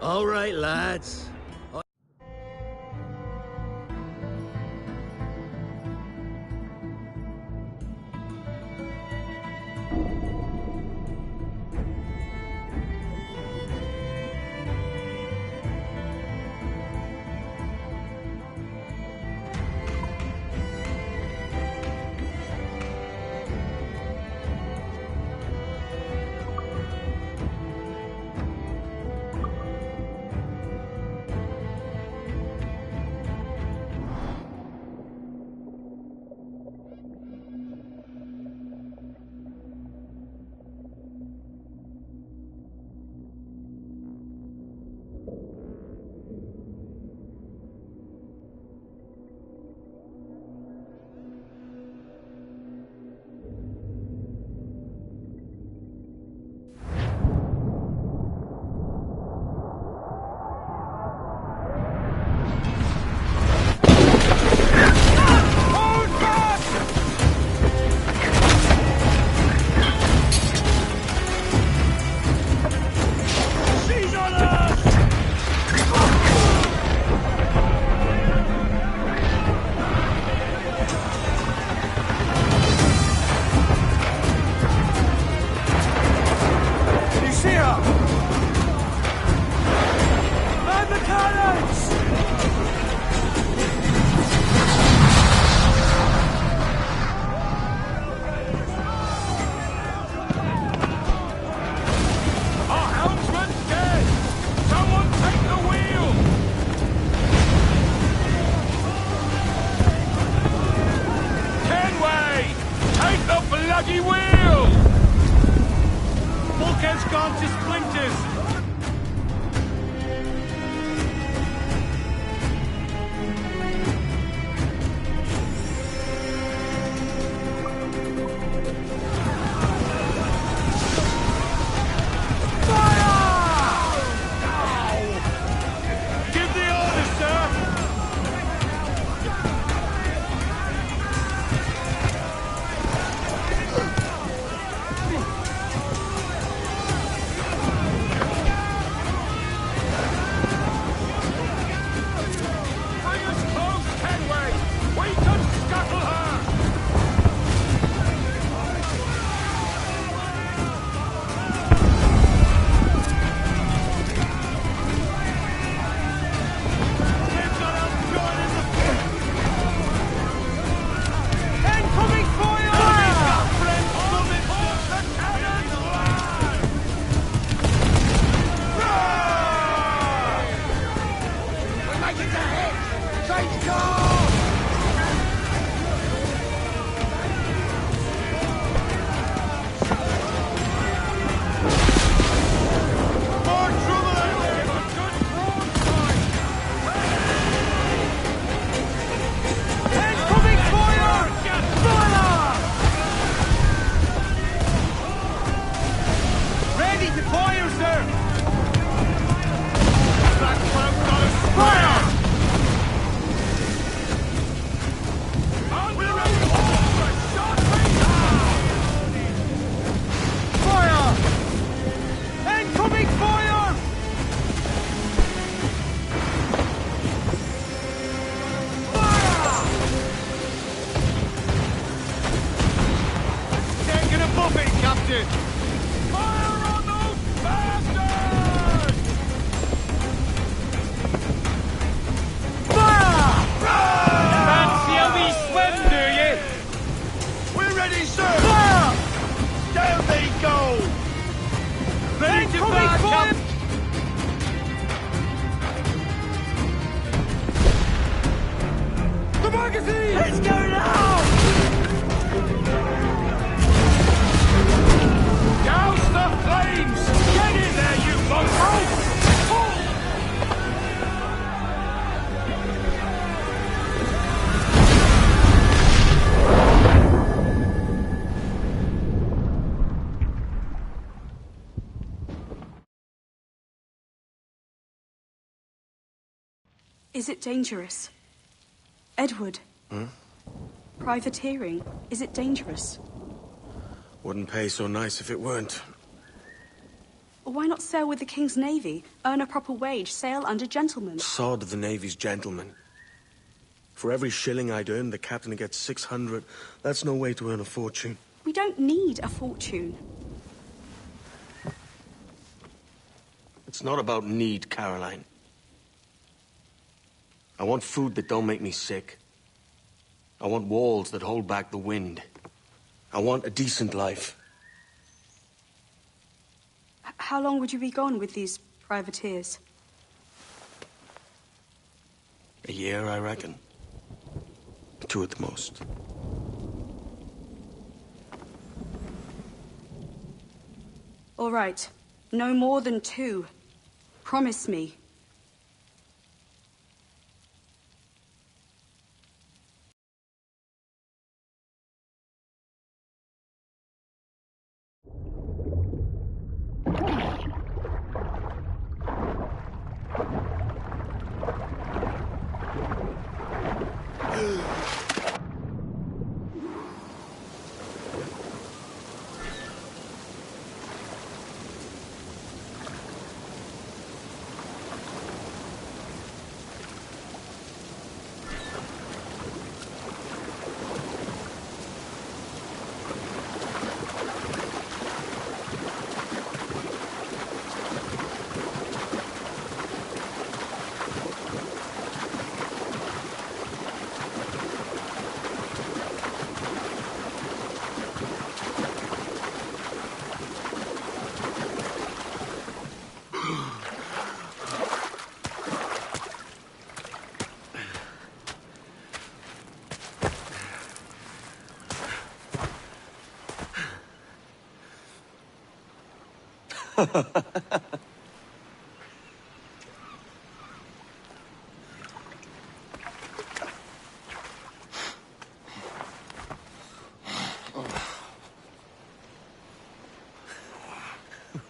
All right, lads. bloody wheel! Bulkhead's gone to splinters! Is it dangerous? Edward? Privateering, is it dangerous? Wouldn't pay so nice if it weren't. Why not sail with the King's Navy? Earn a proper wage, sail under gentlemen. Sod the Navy's gentlemen. For every shilling I'd earn, the captain gets 600. That's no way to earn a fortune. We don't need a fortune. It's not about need, Caroline. I want food that don't make me sick. I want walls that hold back the wind. I want a decent life. How long would you be gone with these privateers? A year, I reckon. 2 at the most. All right. No more than 2. Promise me.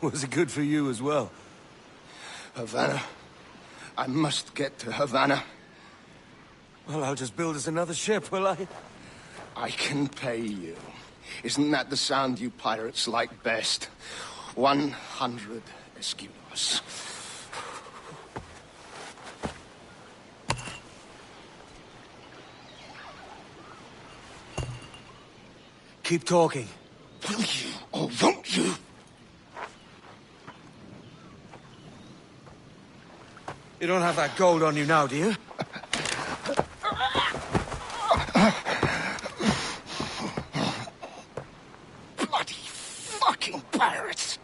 Was it good for you as well? Havana. I must get to Havana. Well, I'll just build us another ship, will I? I can pay you. Isn't that the sound you pirates like best? 100 escudos. Keep talking. Will you or won't you? You don't have that gold on you now, do you? Bloody fucking pirates!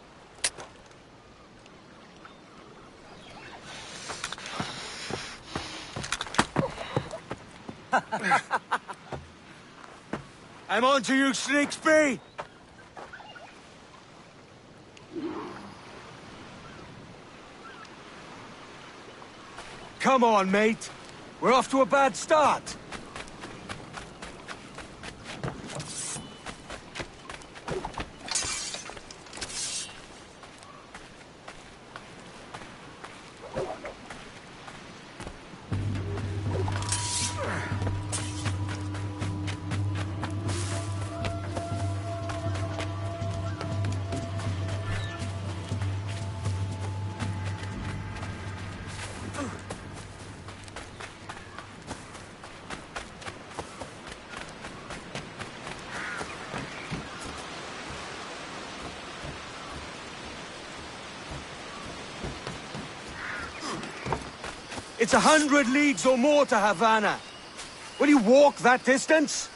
I'm on to you, Sneaksby! Come on, mate. We're off to a bad start. It's 100 leagues or more to Havana. Will you walk that distance?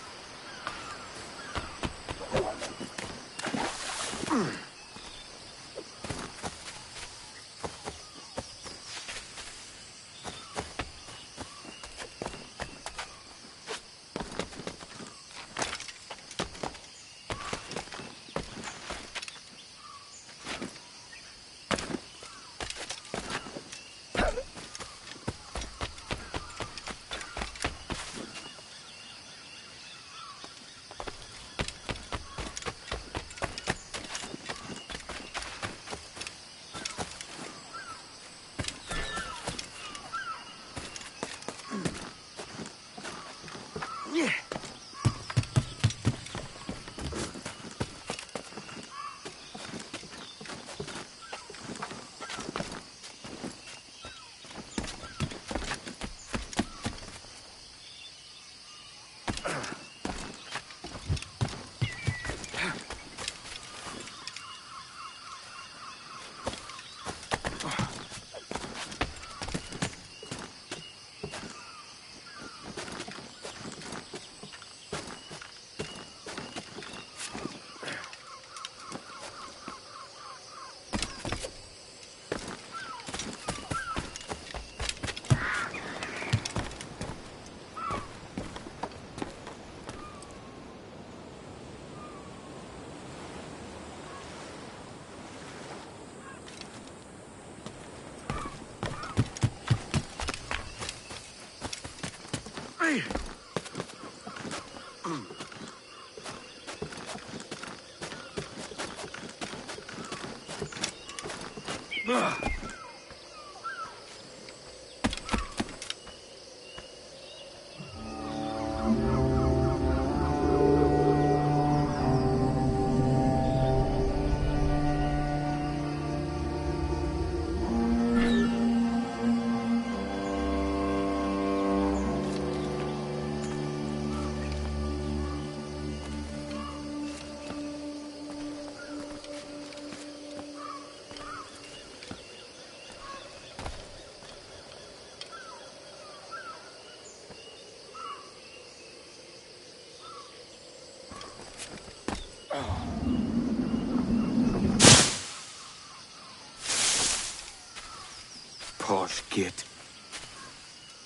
Posh git.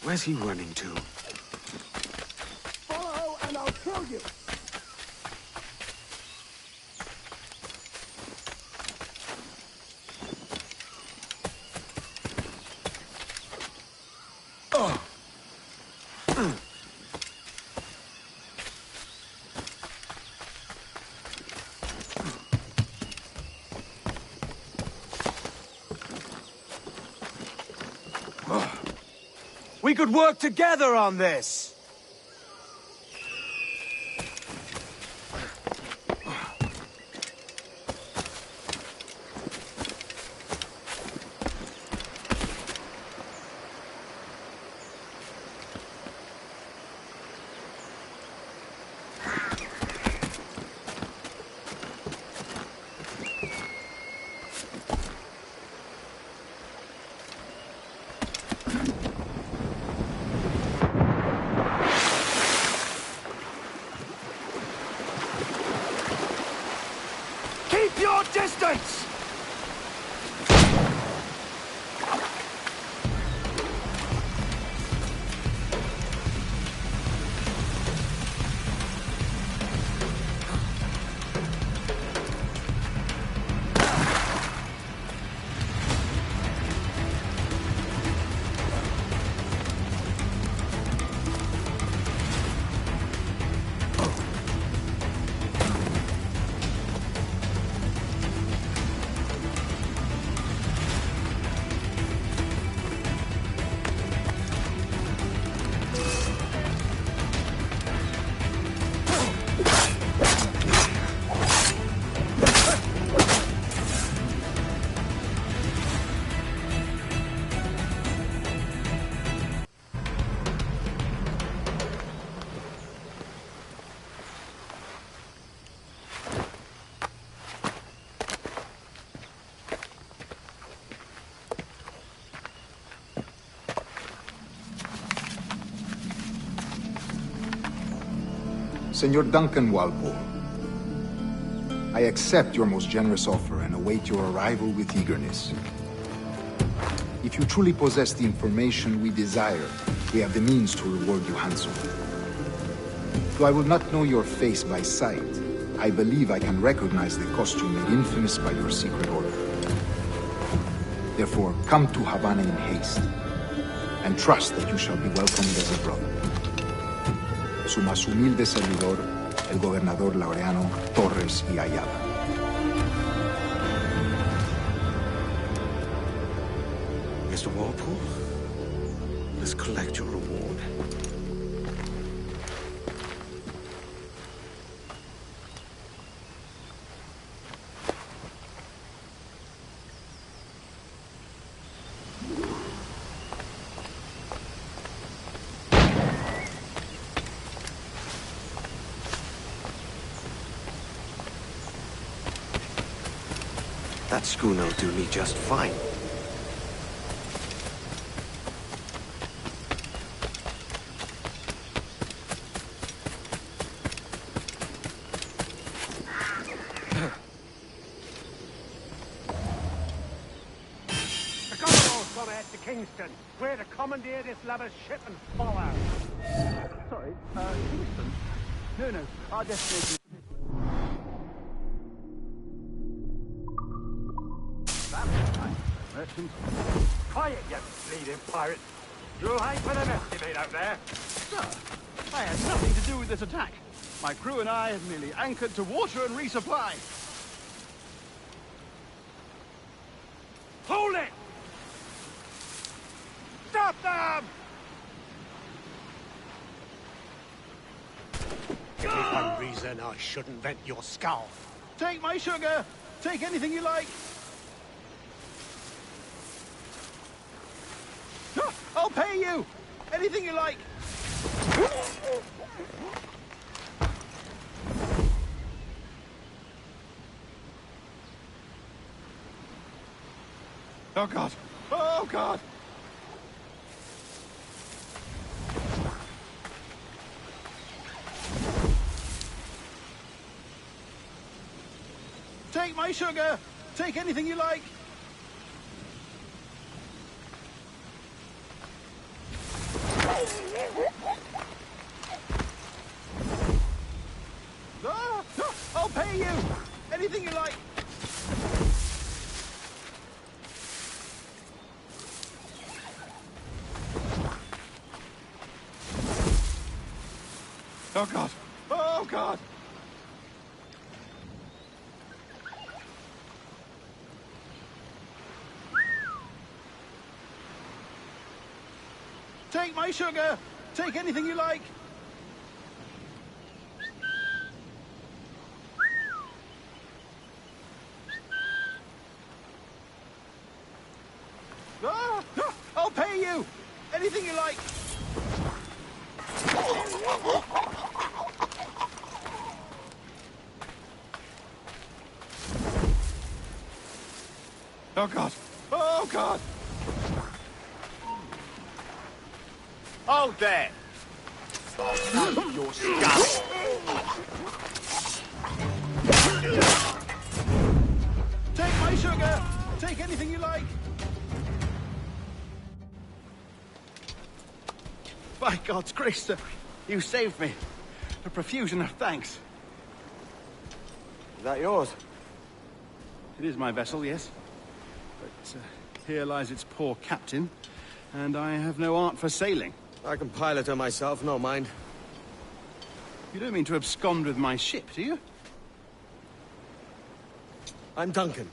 Where's he running to? Follow and I'll kill you! We could work together on this! Keep your distance! Senor Duncan Walpole, I accept your most generous offer and await your arrival with eagerness. If you truly possess the information we desire, we have the means to reward you handsomely. Though I will not know your face by sight, I believe I can recognize the costume made infamous by your secret order. Therefore, come to Havana in haste, and trust that you shall be welcomed as a brother. Su más humilde servidor, el gobernador Laureano Torres y Ayala. Mr. Walpole, let's collect your reward. That schooner will do me just fine. The Commodore's gone out to Kingston. We're to commandeer this lover's ship and follow. Sorry, Kingston? No, our destination... Merchants. Quiet, you bleeding pirate. You'll hang for the mess you made out there. Sir, I had nothing to do with this attack. My crew and I have merely anchored to water and resupply. Hold it! Stop them! Give me one reason I shouldn't vent your skull. Take my sugar! Take anything you like! I'll pay you! Anything you like! Oh, God! Oh, God! Take my sugar! Take anything you like! Oh, God. Oh, God. Take my sugar. Take anything you like. Ah, ah, I'll pay you. Anything you like. Oh, God. Oh, God. Hold there! Your skull! Take my sugar. Take anything you like. By God's grace, sir, you saved me. A profusion of thanks. Is that yours? It is my vessel, yes. But here lies its poor captain, and I have no art for sailing. I can pilot her myself, no mind. You don't mean to abscond with my ship, do you? I'm Duncan.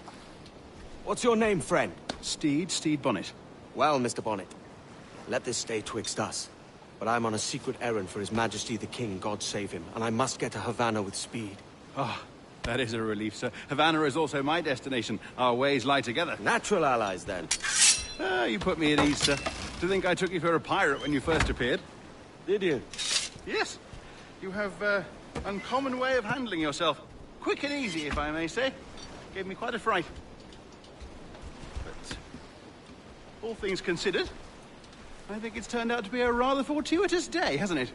What's your name, friend? Steed Bonnet. Well, Mr. Bonnet, let this stay twixt us. But I'm on a secret errand for His Majesty the King, God save him, and I must get to Havana with speed. Ah, that is a relief, sir. Havana is also my destination. Our ways lie together. Natural allies, then. Ah, you put me at ease, sir. To think I took you for a pirate when you first appeared. Did you? Yes. You have uncommon way of handling yourself. Quick and easy, if I may say. Gave me quite a fright. But all things considered, I think it's turned out to be a rather fortuitous day, hasn't it?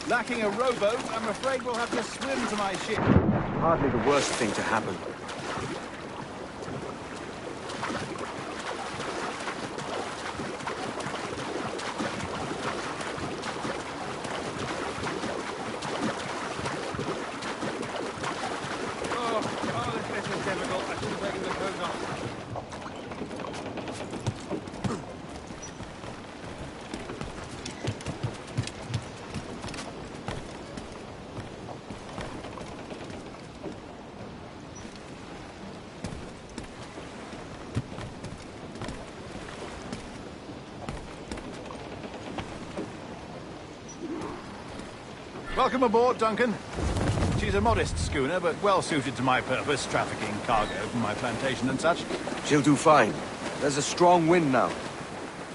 Lacking a rowboat, I'm afraid we'll have to swim to my ship. Hardly the worst thing to happen. Oh, this bit is difficult. I should have taken the coat off. Welcome aboard, Duncan. She's a modest schooner, but well suited to my purpose, trafficking cargo from my plantation and such. She'll do fine. There's a strong wind now.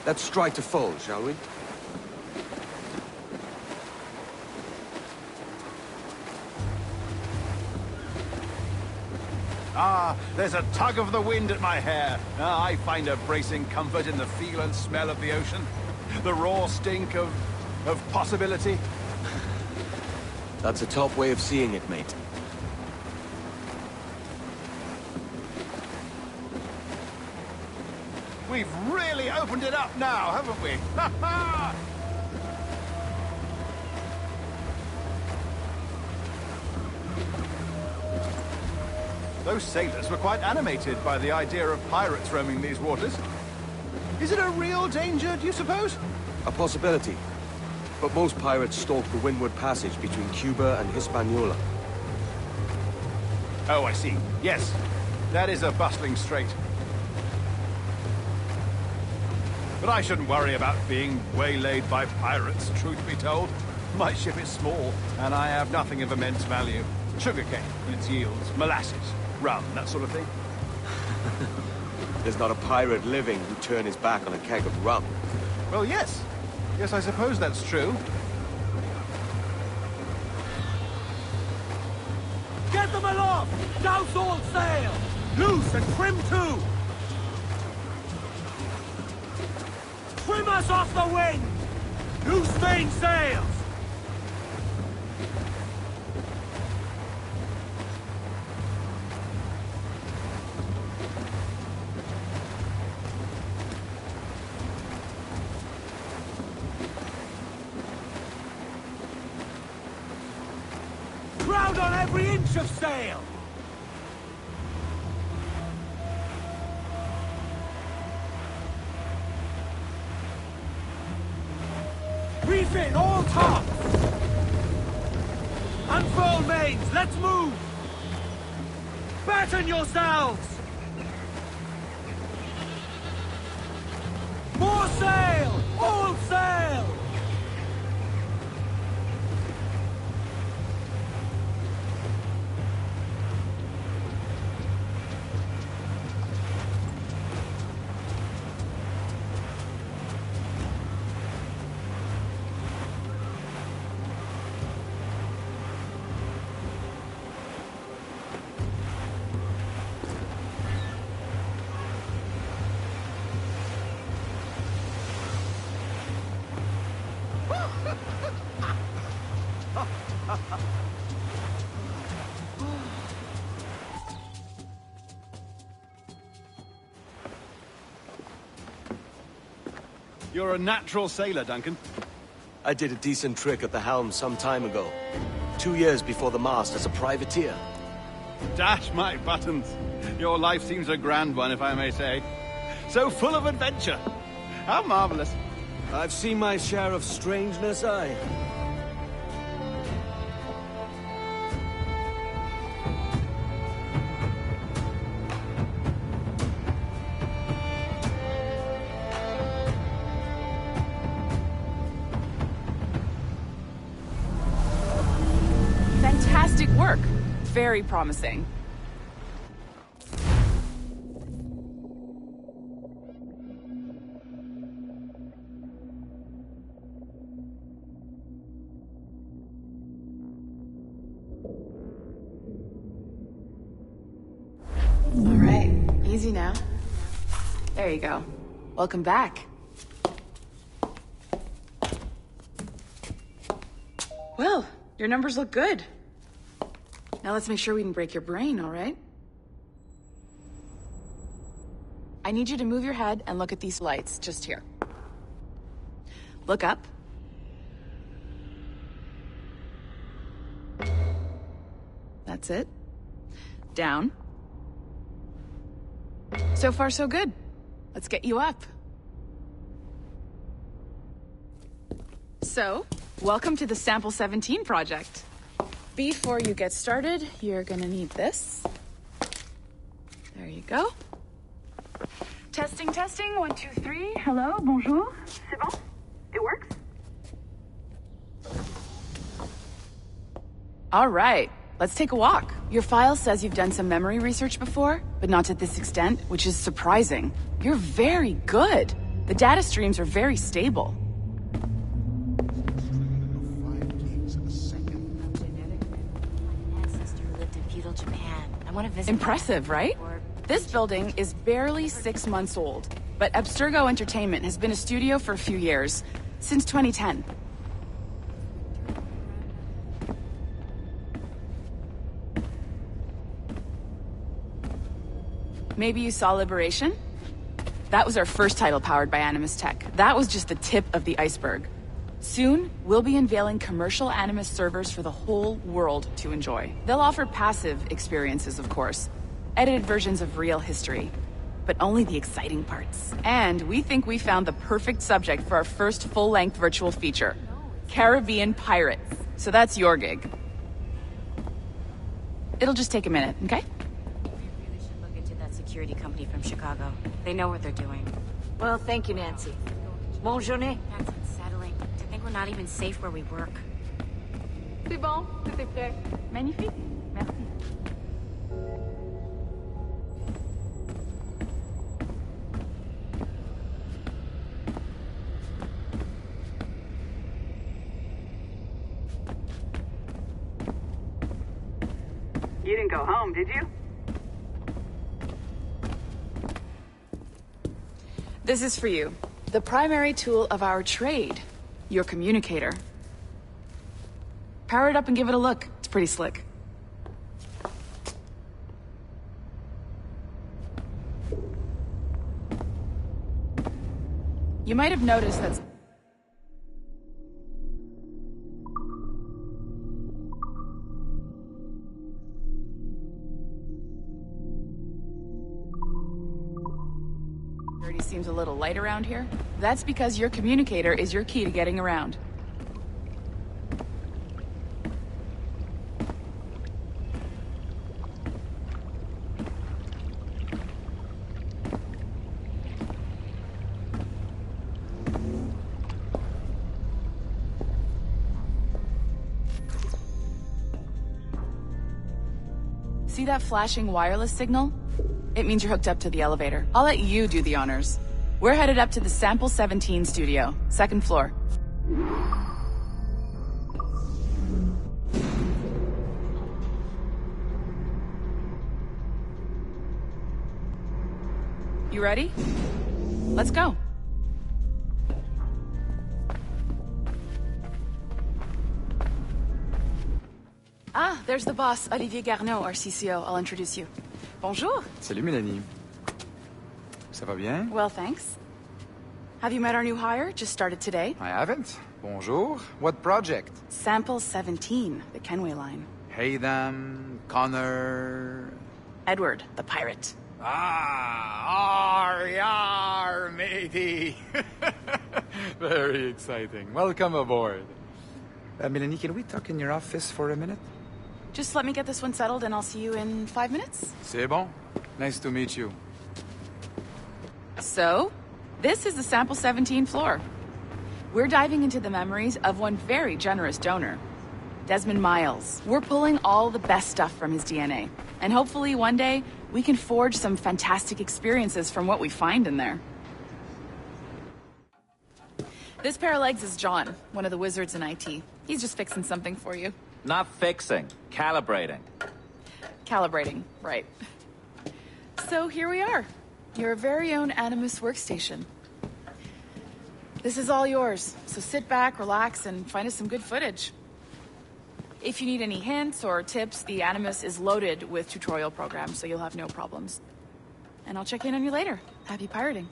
Let's strike to full, shall we? Ah, there's a tug of the wind at my hair. Ah, I find a bracing comfort in the feel and smell of the ocean. The raw stink of possibility. That's a top way of seeing it, mate. We've really opened it up now, haven't we? Ha ha! Those sailors were quite animated by the idea of pirates roaming these waters. Is it a real danger, do you suppose? A possibility. But most pirates stalk the windward passage between Cuba and Hispaniola. Oh, I see. Yes, that is a bustling strait. But I shouldn't worry about being waylaid by pirates, truth be told. My ship is small, and I have nothing of immense value. Sugarcane and its yields, molasses, rum, that sort of thing. There's not a pirate living who'd turn his back on a keg of rum. Well, yes. Yes, I suppose that's true. Get them aloft! Douse all sail! Loose and trim too! Trim us off the wind! Loose main sails! Crowd on every inch of sail! Reef in, all tops! Unfurl mains, let's move! Batten yourselves! More sail! All sail! You're a natural sailor, Duncan. I did a decent trick at the helm some time ago. 2 years before the mast as a privateer. Dash my buttons. Your life seems a grand one, if I may say. So full of adventure. How marvelous. I've seen my share of strangeness, aye. Fantastic work. Very promising. All right, easy now. There you go. Welcome back. Well, your numbers look good. Now let's make sure we didn't break your brain, all right? I need you to move your head and look at these lights just here. Look up. That's it. Down. So far, so good. Let's get you up. So, welcome to the Sample 17 project. Before you get started, you're gonna need this. There you go. Testing, testing, 1, 2, 3. Hello, bonjour. C'est bon? It works? All right, let's take a walk. Your file says you've done some memory research before, but not to this extent, which is surprising. You're very good. The data streams are very stable. Impressive, right? This building is barely 6 months old, but Abstergo Entertainment has been a studio for a few years, since 2010. Maybe you saw Liberation? That was our first title powered by Animus Tech. That was just the tip of the iceberg. Soon, we'll be unveiling commercial Animus servers for the whole world to enjoy. They'll offer passive experiences, of course. Edited versions of real history. But only the exciting parts. And we think we found the perfect subject for our first full-length virtual feature. Caribbean pirates. So that's your gig. It'll just take a minute, okay? We really should look into that security company from Chicago. They know what they're doing. Well, thank you, Nancy. Bonne journée. That's unsettling. To think we're not even safe where we work. C'est bon, tout est prêt. Magnifique. Merci. You didn't go home, did you? This is for you. The primary tool of our trade. Your communicator. Power it up and give it a look. It's pretty slick. You might have noticed that... Seems a little light around here. That's because your communicator is your key to getting around. See that flashing wireless signal? It means you're hooked up to the elevator. I'll let you do the honors. We're headed up to the Sample 17 studio, 2nd floor. You ready? Let's go. Ah, there's the boss, Olivier Garneau, our CCO. I'll introduce you. Bonjour. Salut, Mélanie. Ça va bien? Well, thanks. Have you met our new hire? Just started today. I haven't. Bonjour. What project? Sample 17, the Kenway line. Haytham, Connor... Edward, the pirate. Ah, yar, matey. Very exciting. Welcome aboard. Mélanie, can we talk in your office for a minute? Just let me get this one settled and I'll see you in 5 minutes. C'est bon. Nice to meet you. So, this is the Sample 17 floor. We're diving into the memories of one very generous donor, Desmond Miles. We're pulling all the best stuff from his DNA. And hopefully one day, we can forge some fantastic experiences from what we find in there. This pair of legs is John, one of the wizards in IT. He's just fixing something for you. Not fixing, calibrating. Calibrating, right. So here we are, your very own Animus workstation. This is all yours, so sit back, relax, and find us some good footage. If you need any hints or tips, the Animus is loaded with tutorial programs, so you'll have no problems. And I'll check in on you later. Happy pirating.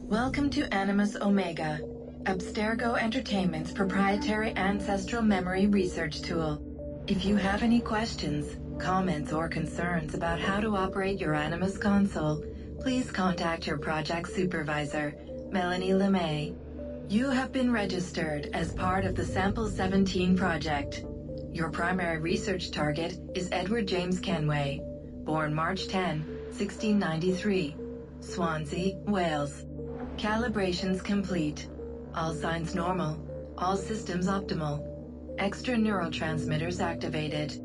Welcome to Animus Omega, Abstergo Entertainment's proprietary ancestral memory research tool. If you have any questions, comments, or concerns about how to operate your Animus console, please contact your project supervisor, Melanie LeMay. You have been registered as part of the Sample 17 project. Your primary research target is Edward James Kenway, born March 10, 1693, Swansea, Wales. Calibrations complete. All signs normal. All systems optimal. Extra neurotransmitters activated.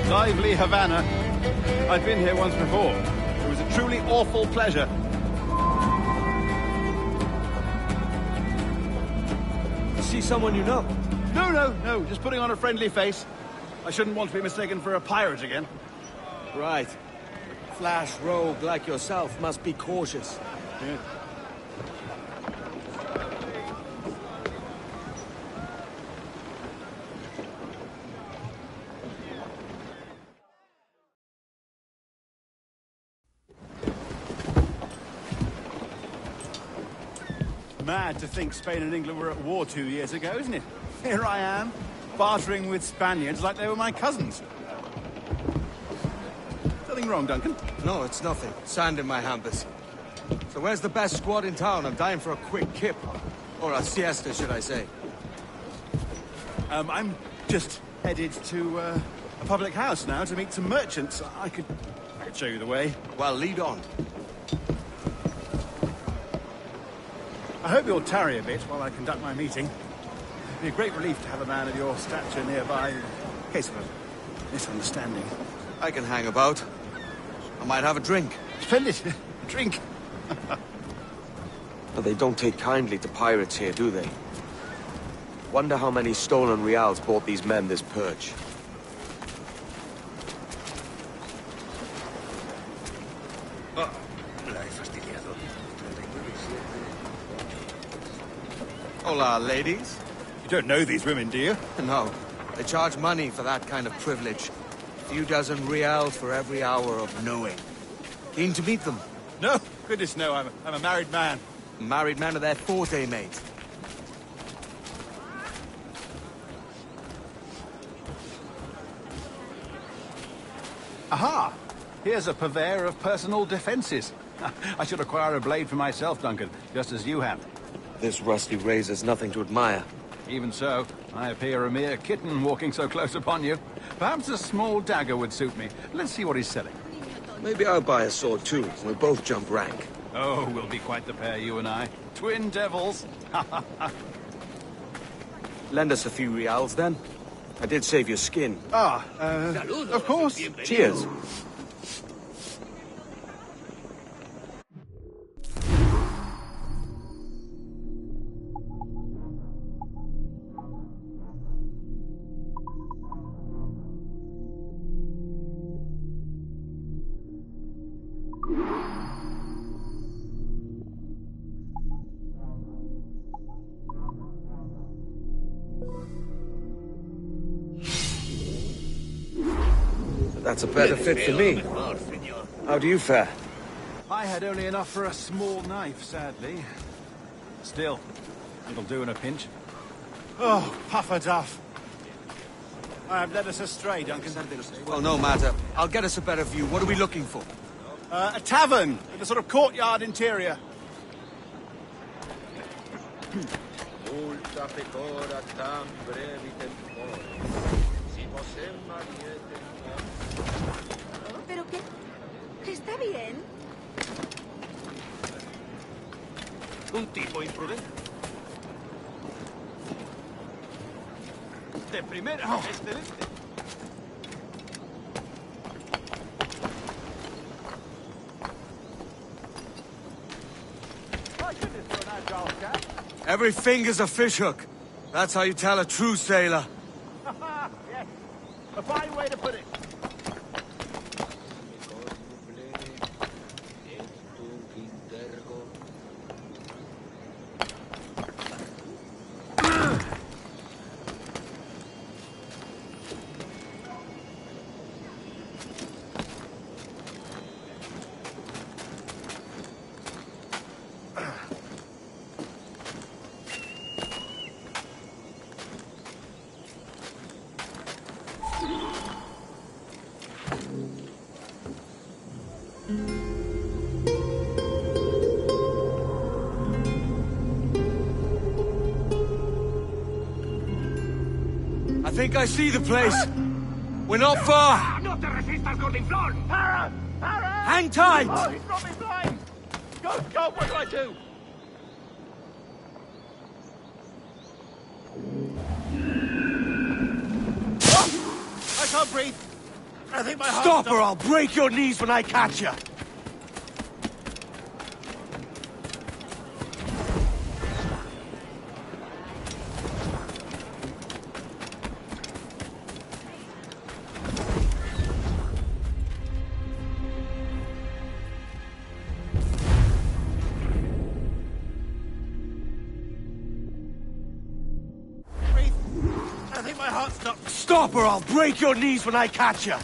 Lively Havana. I've been here once before. It was a truly awful pleasure. See someone you know? No. Just putting on a friendly face. I shouldn't want to be mistaken for a pirate again. Right. Flash rogue like yourself must be cautious. Yeah. Mad to think Spain and England were at war 2 years ago, isn't it? Here I am, bartering with Spaniards like they were my cousins. Nothing wrong, Duncan? No, it's nothing. Sand in my hampers. So where's the best squad in town? I'm dying for a quick kip. Or a siesta, should I say. I'm just headed to a public house now to meet some merchants. I could show you the way. Well, lead on. I hope you'll tarry a bit while I conduct my meeting. It'd be a great relief to have a man of your stature nearby in case of a misunderstanding. I can hang about. I might have a drink. Splendid. A drink. But they don't take kindly to pirates here, do they? Wonder how many stolen reals bought these men this purge. Hola, ladies. You don't know these women, do you? No. They charge money for that kind of privilege. A few dozen reals for every hour of knowing. Keen to meet them? No. Goodness, no. I'm a married man. Married man of their forte, mate. Aha! Here's a purveyor of personal defenses. I should acquire a blade for myself, Duncan, just as you have. This rusty razor's nothing to admire. Even so, I appear a mere kitten walking so close upon you. Perhaps a small dagger would suit me. Let's see what he's selling. Maybe I'll buy a sword too. We'll both jump rank. Oh, we'll be quite the pair, you and I. Twin devils. Lend us a few reals, then. I did save your skin. Of course. Cheers. That's a better fit for me. How do you fare? I had only enough for a small knife, sadly. Still, it'll do in a pinch. Oh, puffer duff. I have led us astray, Duncan. Well, no matter. I'll get us a better view. What are we looking for? A tavern with a sort of courtyard interior. ¿Pero qué? ¿Está bien? Un tipo imprudente. De primera, excelente. Every finger's a fishhook. That's how you tell a true sailor. Yes, a fine way to put it. I think I see the place. We're not far. No te resistas, gordinflón! Para! Para! Hang tight! Oh, he's got me blind! Good God, what do I do? Oh, I can't breathe. I think my heart... Stop or I'll break your knees when I catch you. I think my heart's not... Stop or I'll break your knees when I catch you.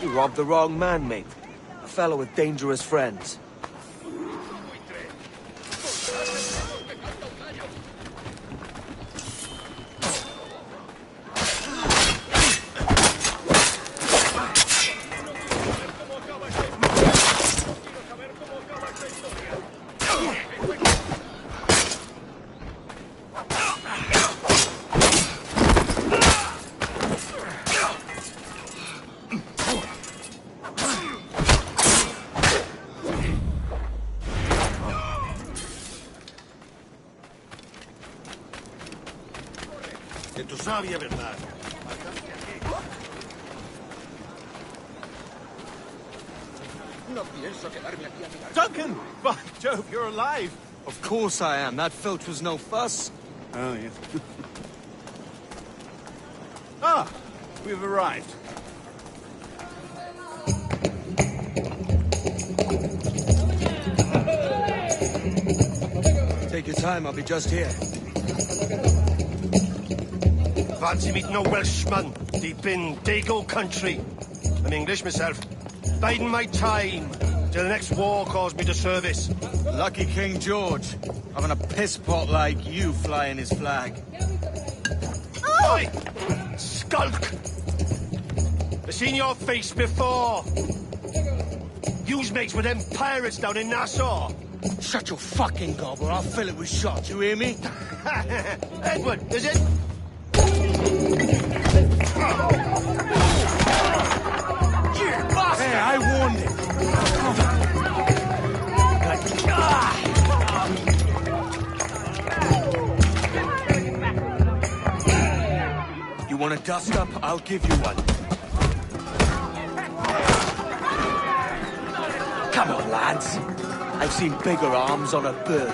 You robbed the wrong man, mate. A fellow with dangerous friends. tú sabías, ¿verdad? No pienso quedarme aquí a mirar. Duncan! By Jove, you're alive! Of course I am. That filch was no fuss. Oh, yes. Ah, we've arrived. Take your time, I'll be just here. Fancy meeting a Welshman deep in Dago country. I'm English myself. Biding my time till the next war calls me to service. Lucky King George, having a piss pot like you flying his flag. Oi! Skulk! I've seen your face before. You's mates with them pirates down in Nassau. Shut your fucking gob or I'll fill it with shot, you hear me? Edward, is it? Hey, I warned him. You want a dust-up? I'll give you one. Come on, lads. I've seen bigger arms on a bird.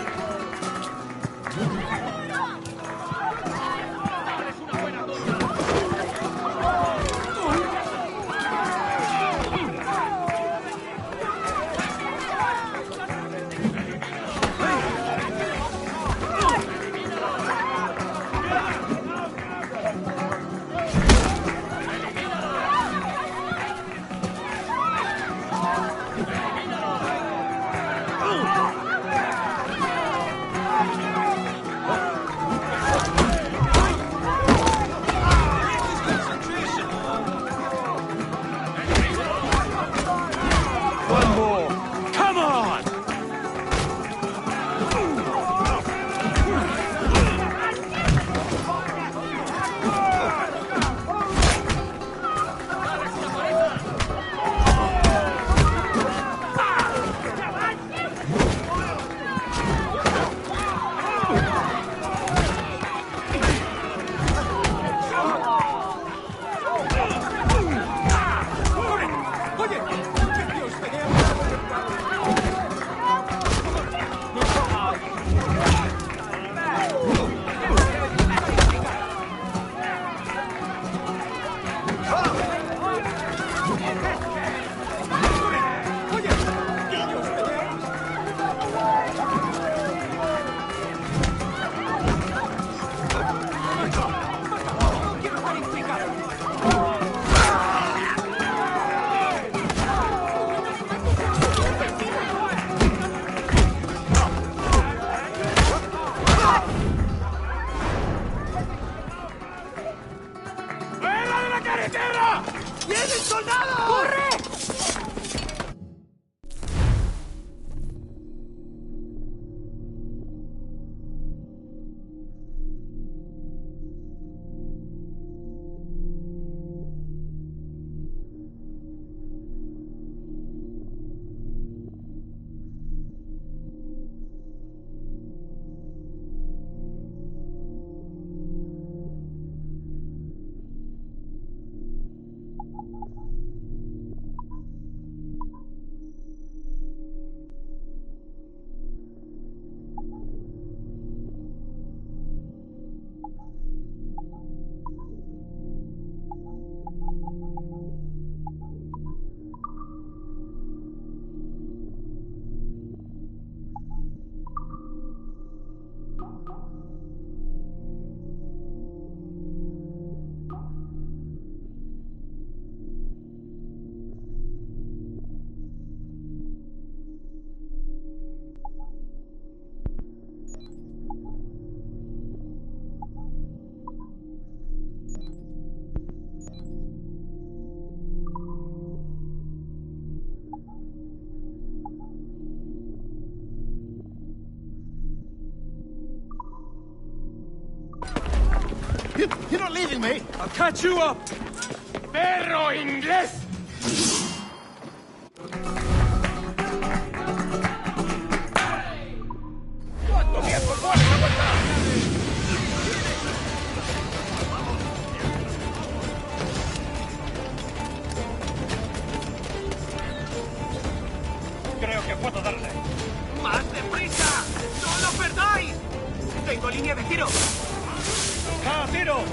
You're not leaving me! I'll catch you up! ¡Perro inglés! ¿Cuánto tiempo puedes aguantar? imposible. ¡Más deprisa! ¡No lo perdáis! ¡Tengo línea de tiro! ¡Ah, tiro!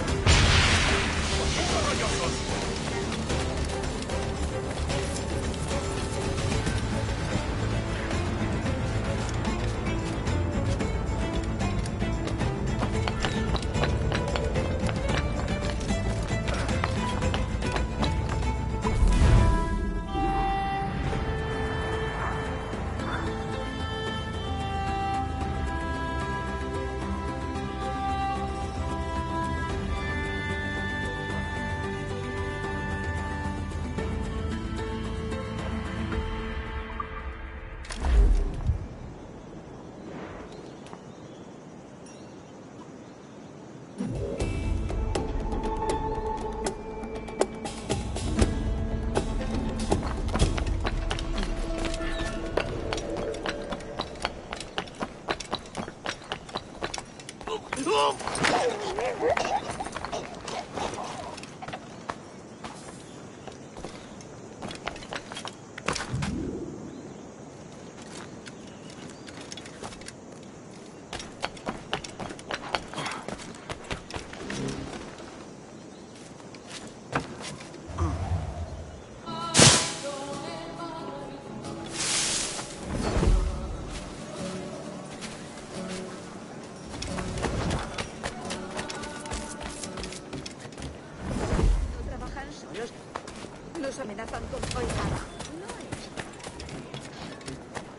Nos amenazan con colgar.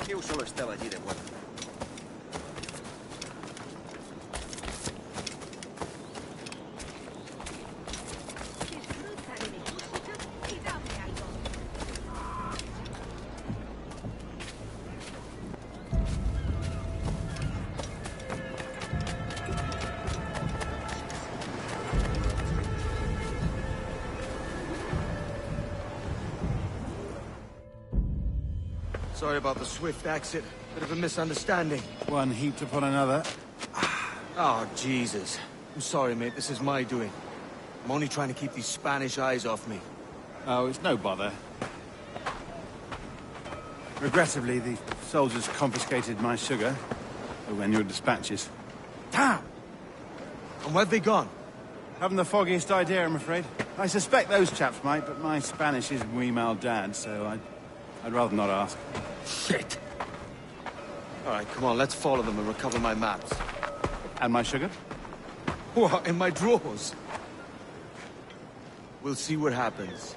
Yo solo estaba allí de guardia. Disfruta de mi música y dame algo. Sorry about the swift exit. Bit of a misunderstanding. One heaped upon another. Oh, Jesus. I'm sorry, mate. This is my doing. I'm only trying to keep these Spanish eyes off me. Oh, it's no bother. Regrettably, the soldiers confiscated my sugar when your dispatches. Damn! And where've they gone? Haven't the foggiest idea, I'm afraid. I suspect those chaps might, but my Spanish is muy mal dad, so I'd rather not ask. Shit! All right, come on, let's follow them and recover my maps. And my sugar? What, in my drawers? We'll see what happens.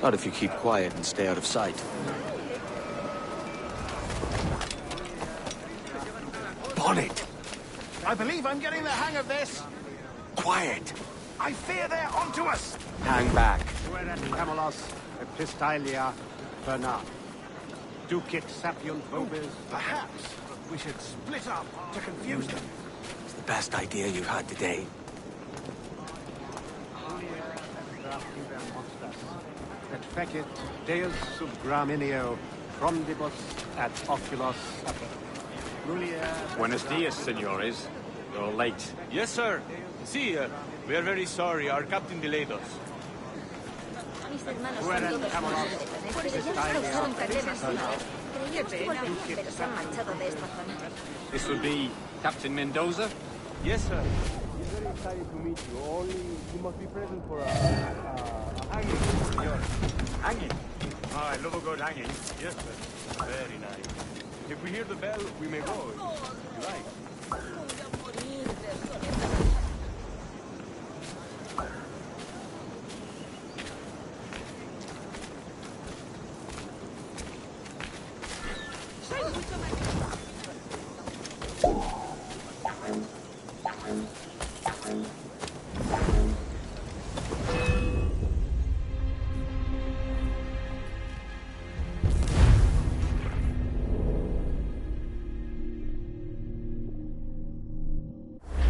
Not if you keep quiet and stay out of sight. Bonnet! I believe I'm getting the hang of this. Quiet! I fear they're onto us. Hang back. Fuerat Camelos, Epistalia, Bernard. Ducit sapiunt vobis. Perhaps we should split up to confuse them. It's the best idea you've had today. Et fecit Deus sub gramineo frondibus et oculos Buenos dias, senores. You're late. Yes, sir. See, we are very sorry. Our captain delayed us. Mis hermanos son todos jóvenes, pero ya les causaron carreras encima. Creíamos que volverían, pero se han marchado de esta zona. This will be Captain Mendoza? Yes, sir. He's very excited to meet you. Only you must be present for a hanging, senor. Hanging? Oh, I love a good hanging. Yes, sir. Very nice. If we hear the bell, we may go. If you like.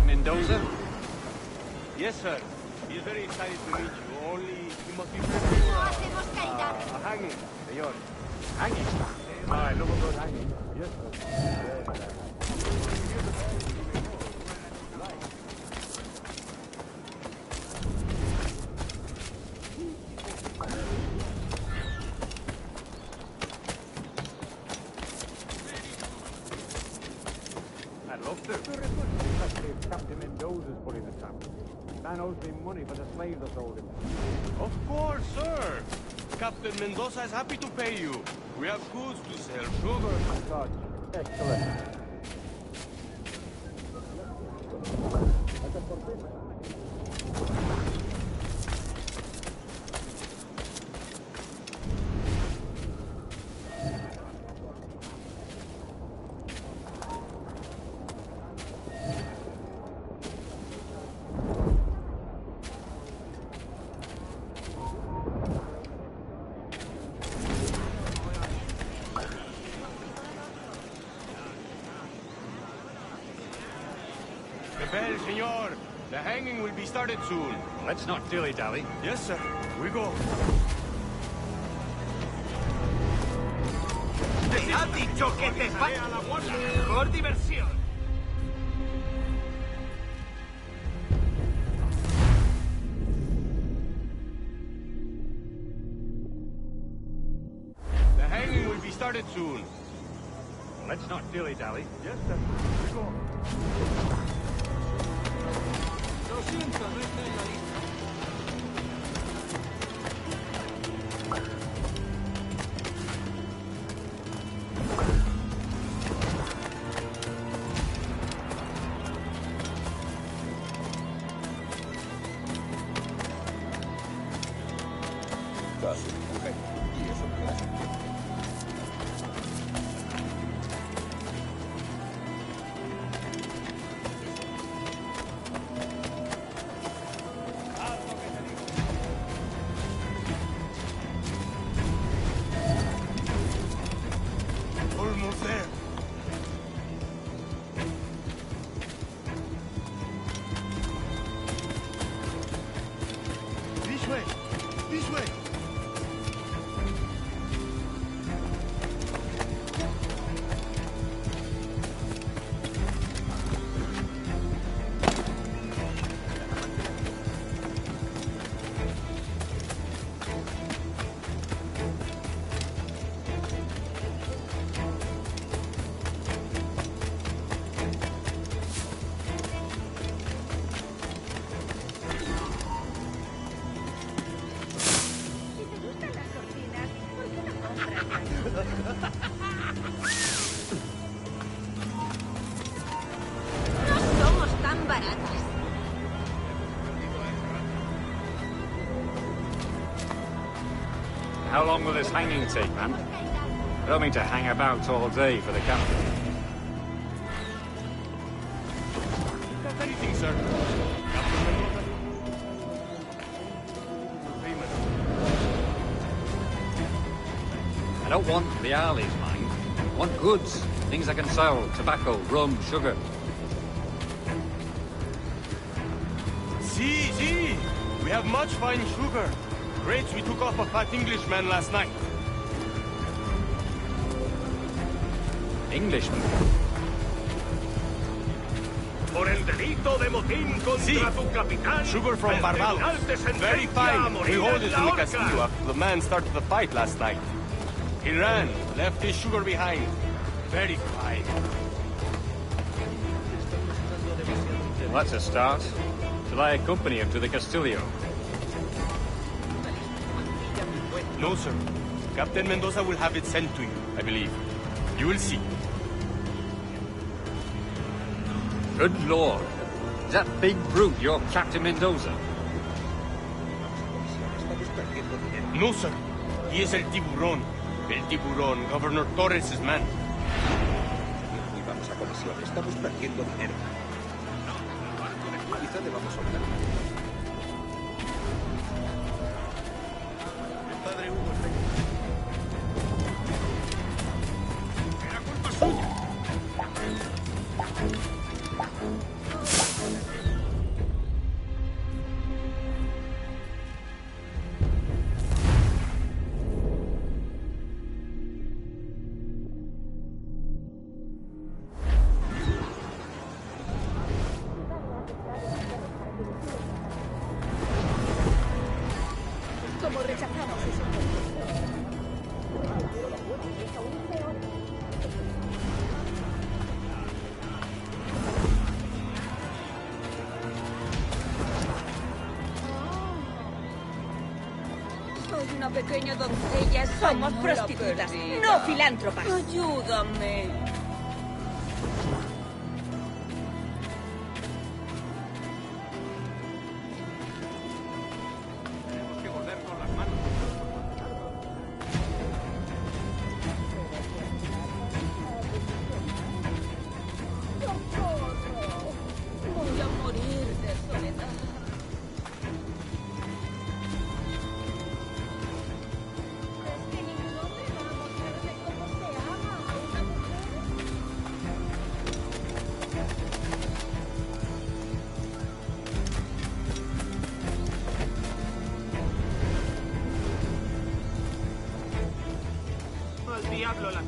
Mendoza? Yes, sir. He is very excited to meet you. Only you must be prepared for a hanging, señor. Hanging? I love a good hanging. Yes, sir. I'd love to. Especially if Captain Mendoza's putting the trap. Man owes me money for the slaves I sold him. Of course, sir. Captain Mendoza is happy to pay you. We have goods to sell, sugar. God, excellent. The bell, senor. The hanging will be started soon. Let's not dilly-dally. Yes, sir. We go. ¡Te ha dicho que te vaya a la mejor diversión! The hanging will be started soon. Let's not dilly-dally. Yes, sir. We go. Lo siento, no estoy en la lista. Almost there. This way. This way. No somos tan baratos. How long will this hanging take, man? I don't mean to hang about all day for the captain. That's anything, sir. Captain Mendoza. Payment. I don't want the alleys, mind. I want goods. Things I can sell. Tobacco, rum, sugar. See. We have much fine sugar. Grapes we took off a fat Englishman last night. Englishman? Por el delito de motín contra tu capitán. Sugar from Barbados. Very fine. We hold it in the castillo after the man started the fight last night. He ran, left his sugar behind. Very fine. Well, that's a start. Shall I accompany him to the Castillo? No, sir. Captain Mendoza will have it sent to you, I believe. You will see. Good Lord. Is that big brute your Captain Mendoza? No, sir. He is El Tiburón. El Tiburón, Governor Torres' man. Y vamos a comisión. Estamos perdiendo dinero. Quizá debamos hablar. El padre Hugo está aquí. Era culpa suya. rechazamos eso. Soy una pequeña doncella. Somos prostitutas, no filántropas. Ayúdame. Voy a morir de soledad. Al diablo la...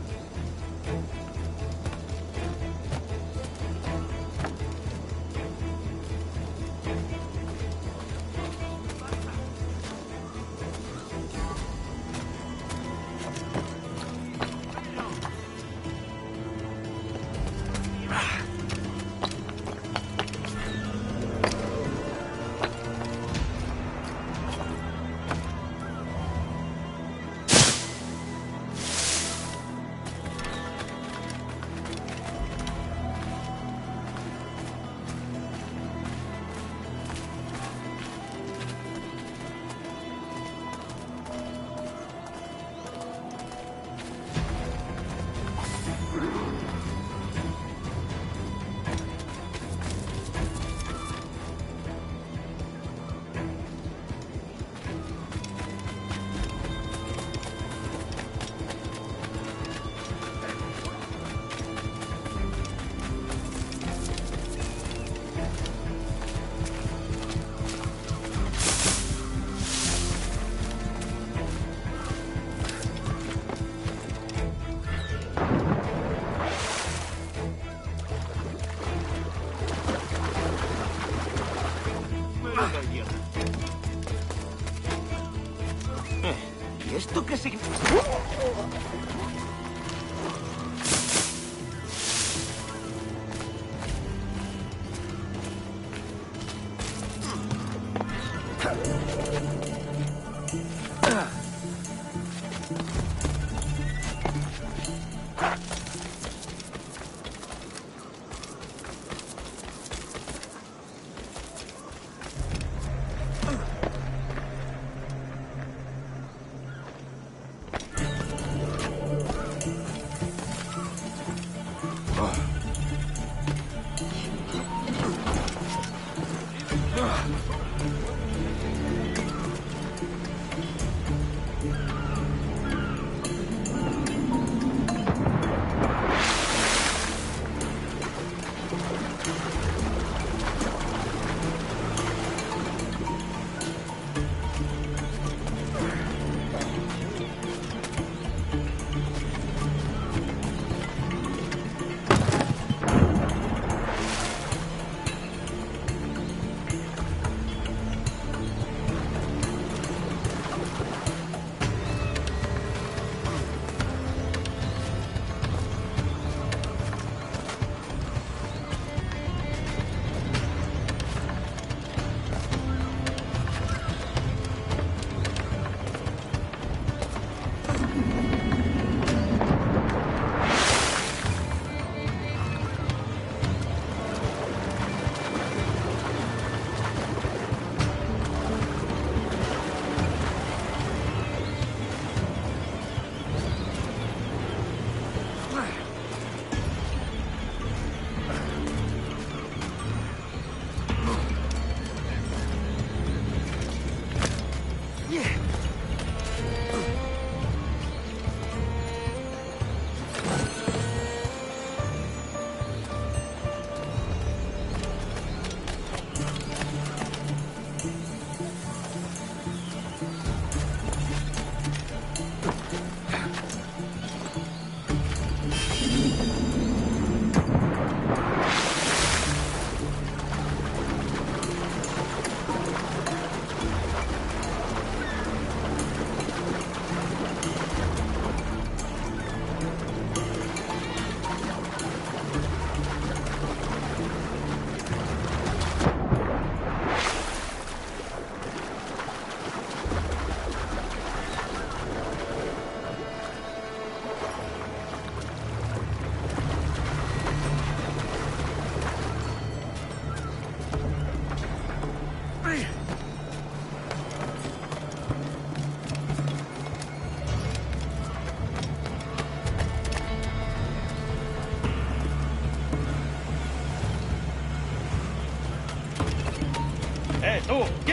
¿Y esto qué significa?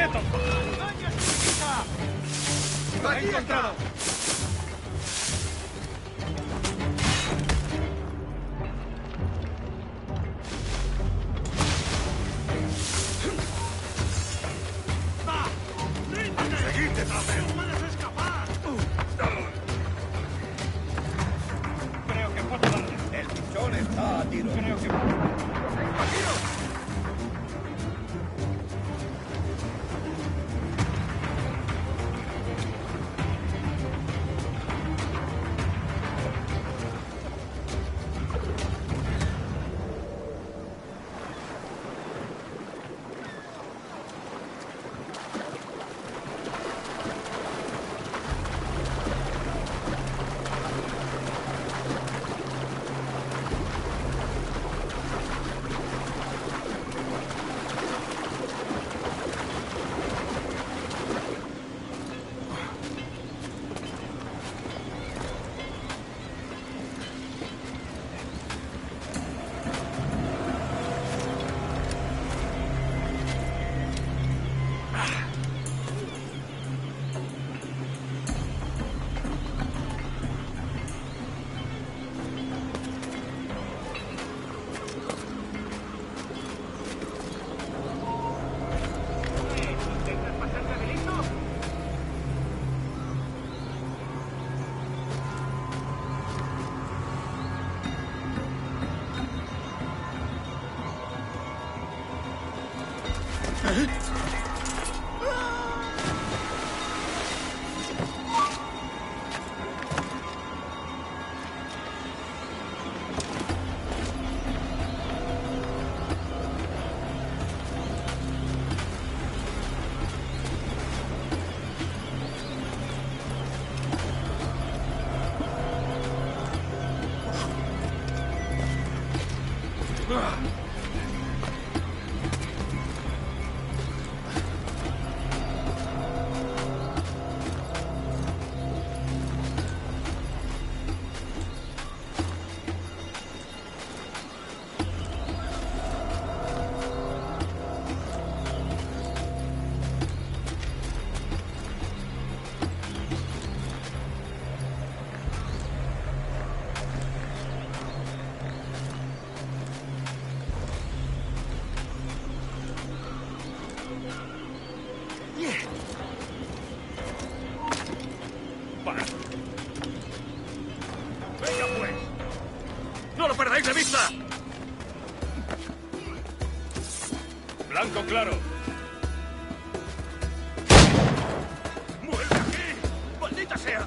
¡Quieto! ¡Lo he encontrado! ¡Seguidte tras él! ¡No puedes escapar! Creo que puedo darle. El pichón está a tiro. Creo que... ¡A tiro! ¡Venga, pues! ¡No lo perdáis de vista! Blanco claro. ¡Muerte aquí! ¡Maldita sea!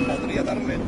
Podría darle.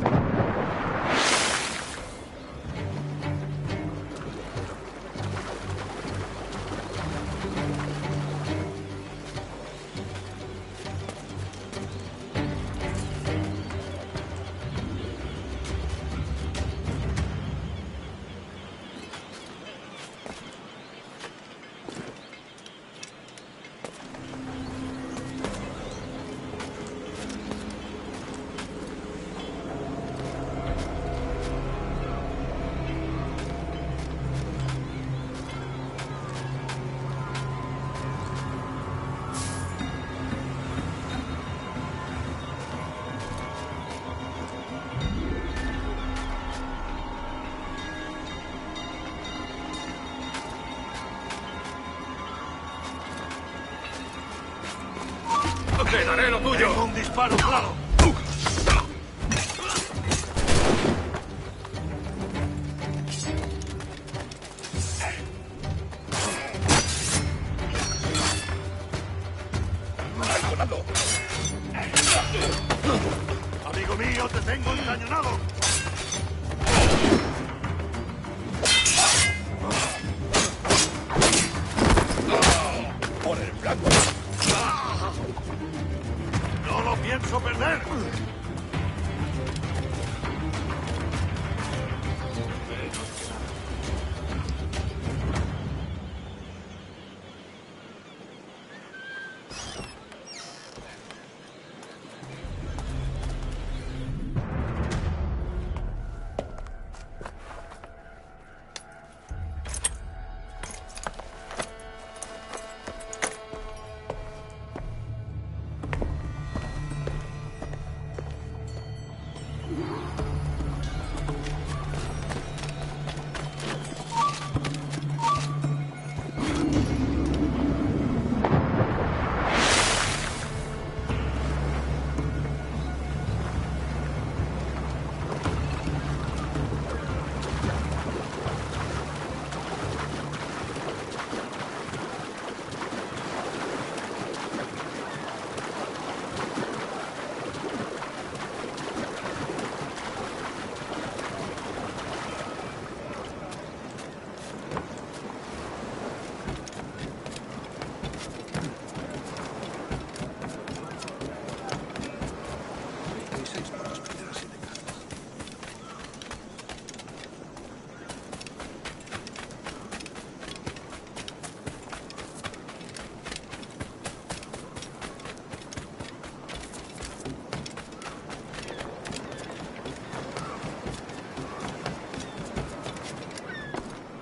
disparo, claro. Amigo mío, te tengo encañonado. Por el blanco. No lo pienso perder.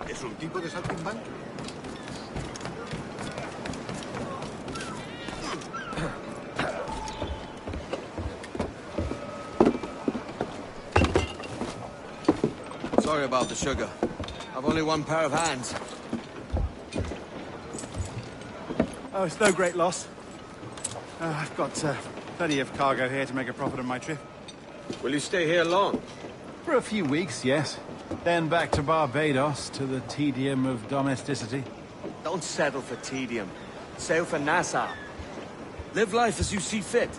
¿Es un tipo de saltimbanqui? Sorry about the sugar. I've only one pair of hands. Oh, it's no great loss. I've got plenty of cargo here to make a profit on my trip. Will you stay here long? For a few weeks, yes. Then back to Barbados, to the tedium of domesticity. Don't settle for tedium. Sail for Nassau. Live life as you see fit.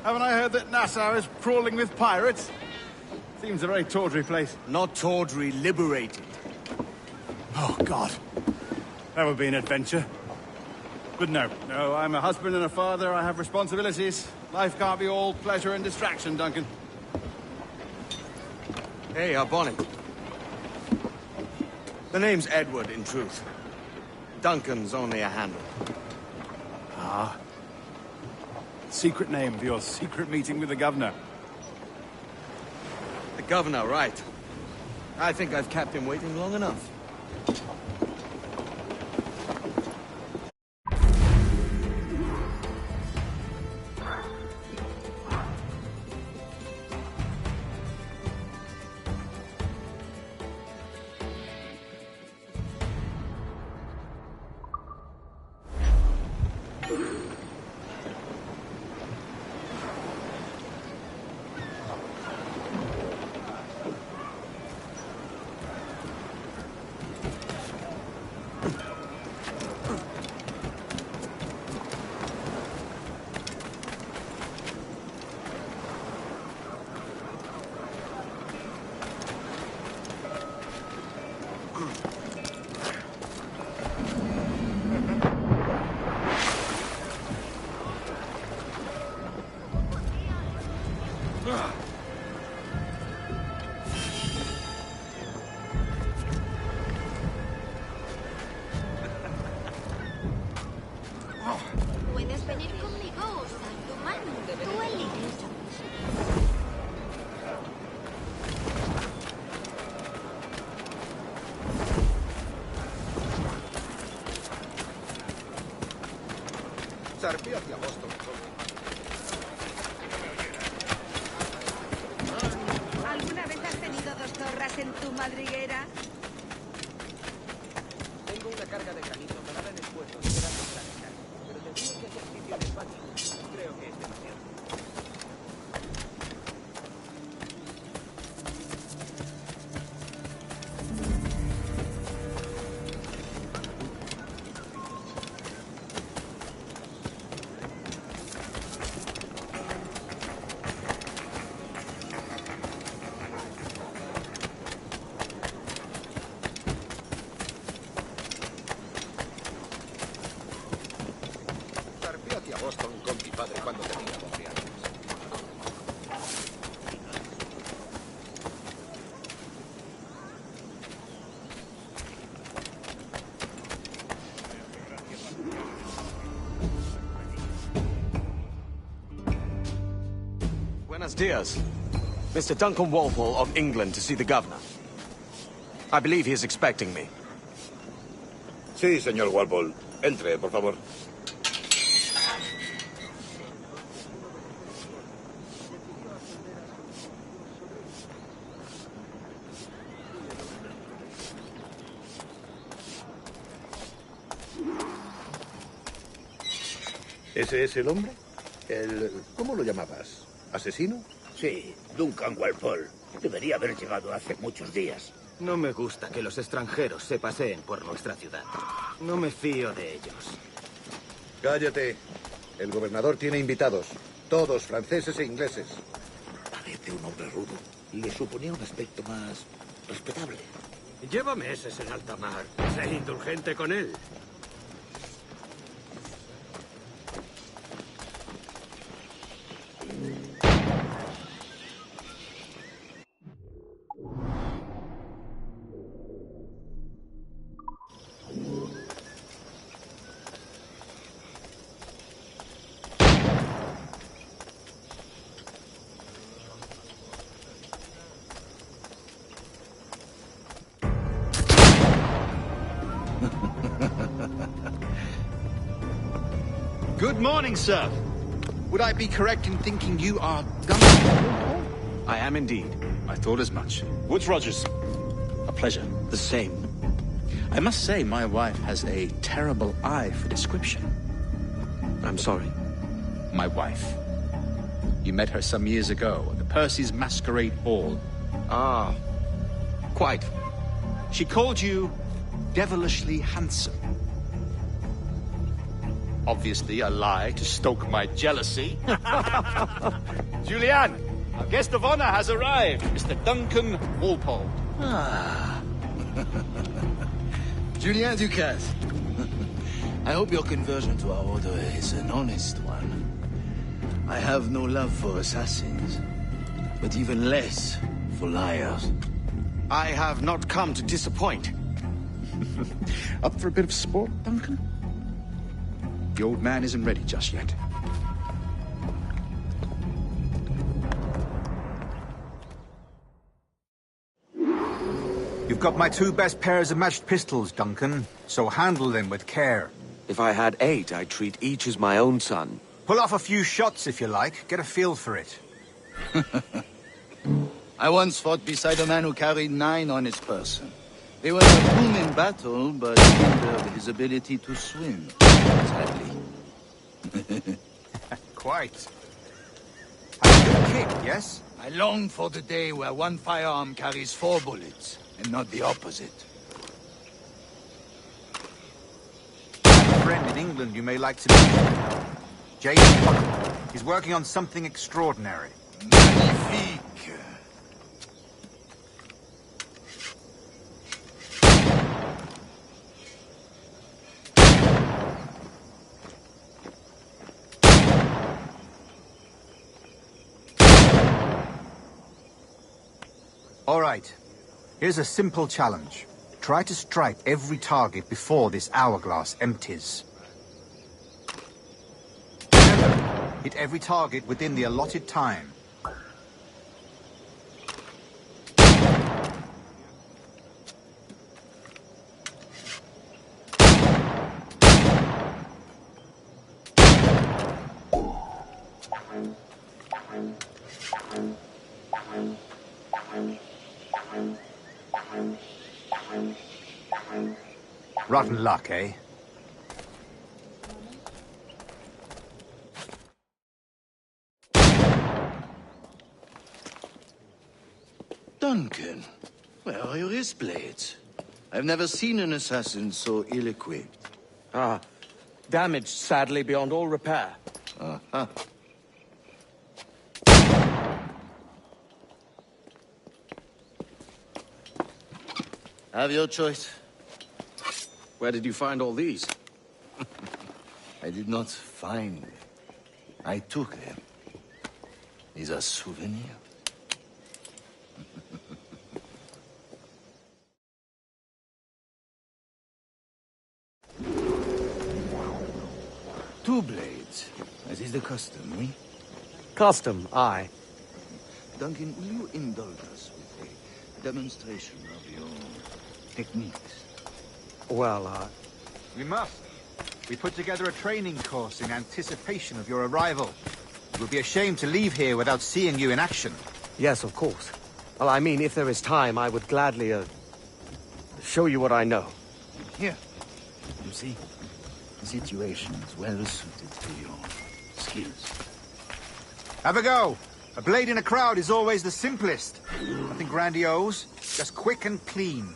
Haven't I heard that Nassau is crawling with pirates? Seems a very tawdry place. Not tawdry, liberated. Oh, God. That would be an adventure. But no, I'm a husband and a father. I have responsibilities. Life can't be all pleasure and distraction, Duncan. Hey, our bonnet. The name's Edward, in truth. Duncan's only a handle. Ah. Secret name for your secret meeting with the governor. The governor, right. I think I've kept him waiting long enough. Puedes venir conmigo, Santuman. Tú eliges. Zarpé hacia Boston. ¿Alguna vez has tenido dos zorras en tu madriguera? Tengo una carga de granito parada en el puerto esperando para descarga, pero tendría que hacer sitio en el patio. Creo que es demasiado. Buenos dias. Mr. Duncan Walpole of England to see the governor. I believe he is expecting me. Sí, señor Walpole. Entre, por favor. ¿Ese es el hombre? ¿Cómo lo llamabas? ¿Asesino? Sí, Duncan Walpole. Debería haber llegado hace muchos días. No me gusta que los extranjeros se paseen por nuestra ciudad. No me fío de ellos. Cállate. El gobernador tiene invitados. Todos franceses e ingleses. Parece un hombre rudo. Le suponía un aspecto más respetable. Lleva meses en alta mar. Sé indulgente con él. Good morning, sir. Would I be correct in thinking you are Duncan? I am indeed. I thought as much. Woods Rogers. A pleasure. The same. I must say, my wife has a terrible eye for description. I'm sorry. My wife. You met her some years ago at the Percy's Masquerade Ball. Ah, quite. She called you devilishly handsome. Obviously a lie to stoke my jealousy. Julianne, our guest of honor has arrived, Mr. Duncan Walpole. Ah. Julien Ducasse. I hope your conversion to our order is an honest one. I have no love for assassins, but even less for liars. I have not come to disappoint. Up for a bit of sport, Duncan? The old man isn't ready just yet. You've got my 2 best pairs of matched pistols, Duncan, so handle them with care. If I had 8, I'd treat each as my own son. Pull off a few shots if you like. Get a feel for it. I once fought beside a man who carried 9 on his person. They were a boon in battle, but hindered his ability to swim, sadly. Quite. Have a good kick, yes? I long for the day where one firearm carries 4 bullets, and not the opposite. I have a friend in England you may like to meet. James Buckle. He's working on something extraordinary. Magnifique. All right. Here's a simple challenge. Try to strike every target before this hourglass empties. Remember, hit every target within the allotted time. Rotten luck, eh? Duncan, where are your wrist blades? I've never seen an assassin so ill-equipped. Ah, damaged, sadly, beyond all repair. Uh-huh. Have your choice. Where did you find all these? I did not find them. I took them. These are souvenirs. Two blades, as is the custom, oui? Custom, aye. Duncan, will you indulge us with a demonstration of your techniques? Well, We must. We put together a training course in anticipation of your arrival. It would be a shame to leave here without seeing you in action. yes, of course. Well, I mean, if there is time, I would gladly, show you what I know. Here. You see, the situation is well suited to your skills. Have a go. A blade in a crowd is always the simplest. Nothing grandiose, just quick and clean.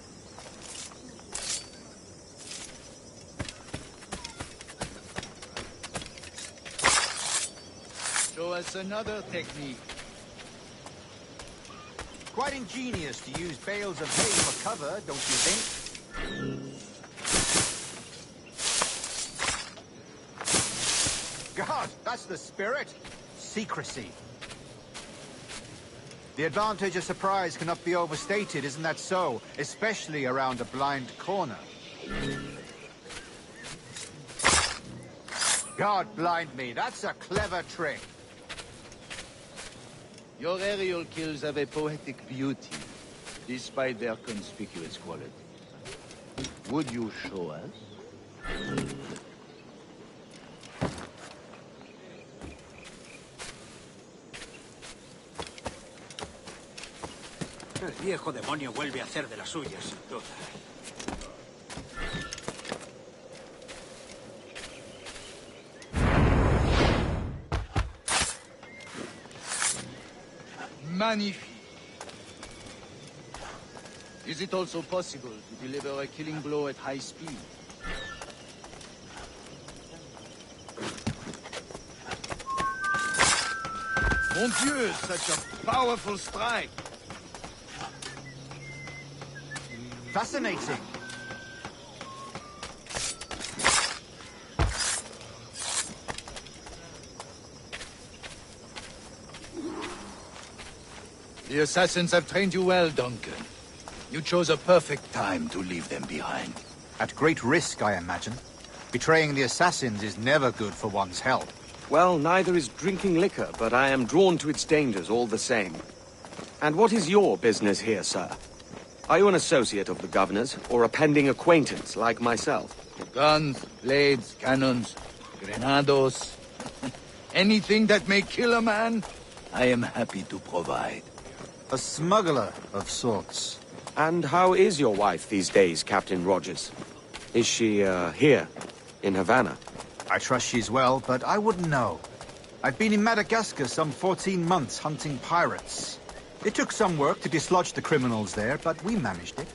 Show us another technique. Quite ingenious to use bales of hay for cover, don't you think? God, that's the spirit. Secrecy. The advantage of surprise cannot be overstated, isn't that so? Especially around a blind corner. God blind me, that's a clever trick. Your aerial kills have a poetic beauty, despite their conspicuous quality. Would you show us? El viejo demonio vuelve a hacer de las suyas, sin duda. Magnifique. Is it also possible to deliver a killing blow at high speed? Mon Dieu, such a powerful strike! Fascinating. The assassins have trained you well, Duncan. You chose a perfect time to leave them behind. At great risk, I imagine. Betraying the assassins is never good for one's health. Well, neither is drinking liquor, but I am drawn to its dangers all the same. And what is your business here, sir? Are you an associate of the governor's, or a pending acquaintance like myself? Guns, blades, cannons, grenados. Anything that may kill a man, I am happy to provide. A smuggler of sorts. And how is your wife these days, Captain Rogers? Is she, here, in Havana? I trust she's well, but I wouldn't know. I've been in Madagascar some 14 months hunting pirates. It took some work to dislodge the criminals there, but we managed it.